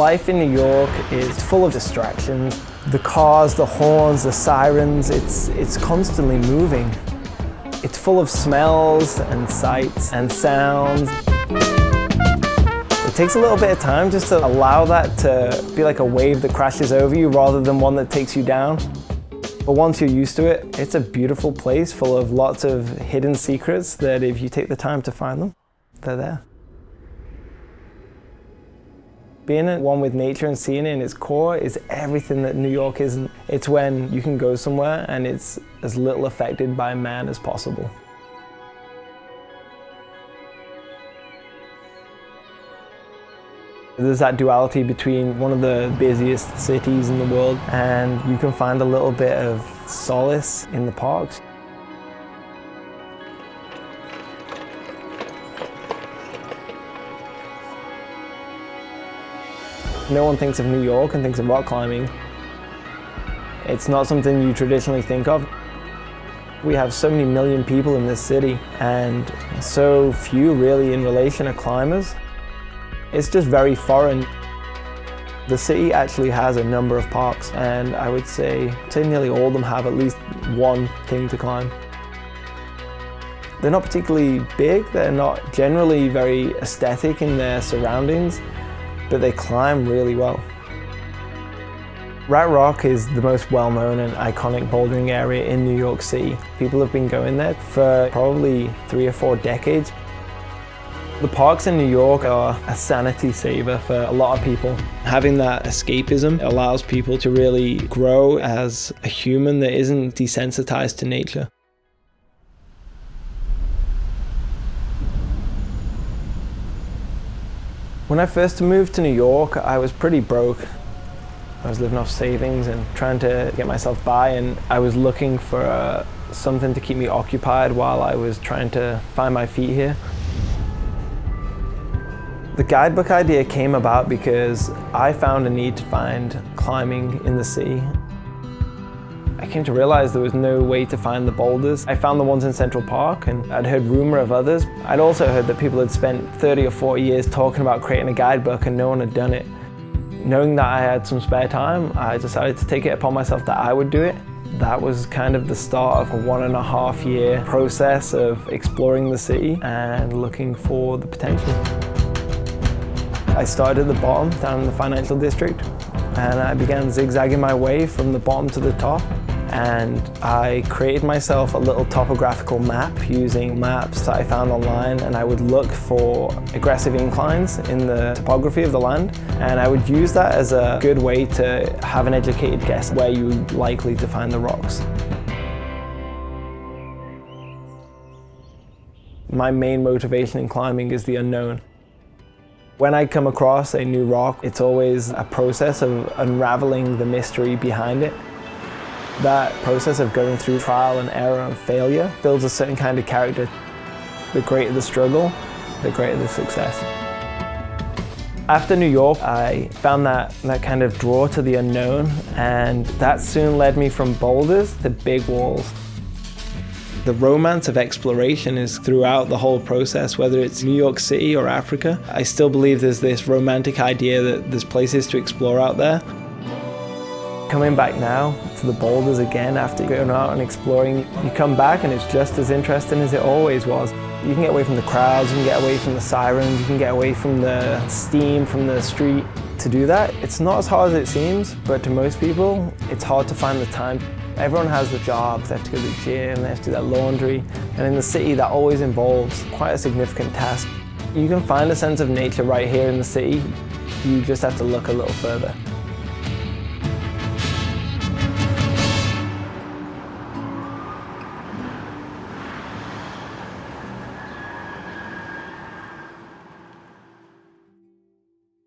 Life in New York is full of distractions. The cars, the horns, the sirens, it's constantly moving. It's full of smells and sights and sounds. It takes a little bit of time just to allow that to be like a wave that crashes over you rather than one that takes you down. But once you're used to it, it's a beautiful place full of lots of hidden secrets that if you take the time to find them, they're there. Being at one with nature and seeing it in its core is everything that New York isn't. It's when you can go somewhere and it's as little affected by man as possible. There's that duality between one of the busiest cities in the world, and you can find a little bit of solace in the parks. No one thinks of New York and thinks of rock climbing. It's not something you traditionally think of. We have so many million people in this city and so few really in relation to climbers. It's just very foreign. The city actually has a number of parks, and I would say nearly all of them have at least one thing to climb. They're not particularly big, they're not generally very aesthetic in their surroundings, but they climb really well. Rat Rock is the most well-known and iconic bouldering area in New York City. People have been going there for probably 3 or 4 decades. The parks in New York are a sanity saver for a lot of people. Having that escapism allows people to really grow as a human that isn't desensitized to nature. When I first moved to New York, I was pretty broke. I was living off savings and trying to get myself by, and I was looking for something to keep me occupied while I was trying to find my feet here. The guidebook idea came about because I found a need to find climbing in the city. I came to realize there was no way to find the boulders. I found the ones in Central Park, and I'd heard rumor of others. I'd also heard that people had spent 30 or 40 years talking about creating a guidebook and no one had done it. Knowing that I had some spare time, I decided to take it upon myself that I would do it. That was kind of the start of a 1.5 year process of exploring the city and looking for the potential. I started at the bottom, down in the financial district, and I began zigzagging my way from the bottom to the top. And I created myself a little topographical map using maps that I found online, and I would look for aggressive inclines in the topography of the land, and I would use that as a good way to have an educated guess where you're likely to find the rocks. My main motivation in climbing is the unknown. When I come across a new rock, it's always a process of unraveling the mystery behind it. That process of going through trial and error and failure builds a certain kind of character. The greater the struggle, the greater the success. After New York, I found that kind of draw to the unknown, and that soon led me from boulders to big walls. The romance of exploration is throughout the whole process, whether it's New York City or Africa. I still believe there's this romantic idea that there's places to explore out there. Coming back now to the boulders again after going out and exploring, you come back and it's just as interesting as it always was. You can get away from the crowds, you can get away from the sirens, you can get away from the steam from the street. To do that, it's not as hard as it seems, but to most people, it's hard to find the time. Everyone has the jobs, they have to go to the gym, they have to do their laundry, and in the city that always involves quite a significant task. You can find a sense of nature right here in the city, you just have to look a little further.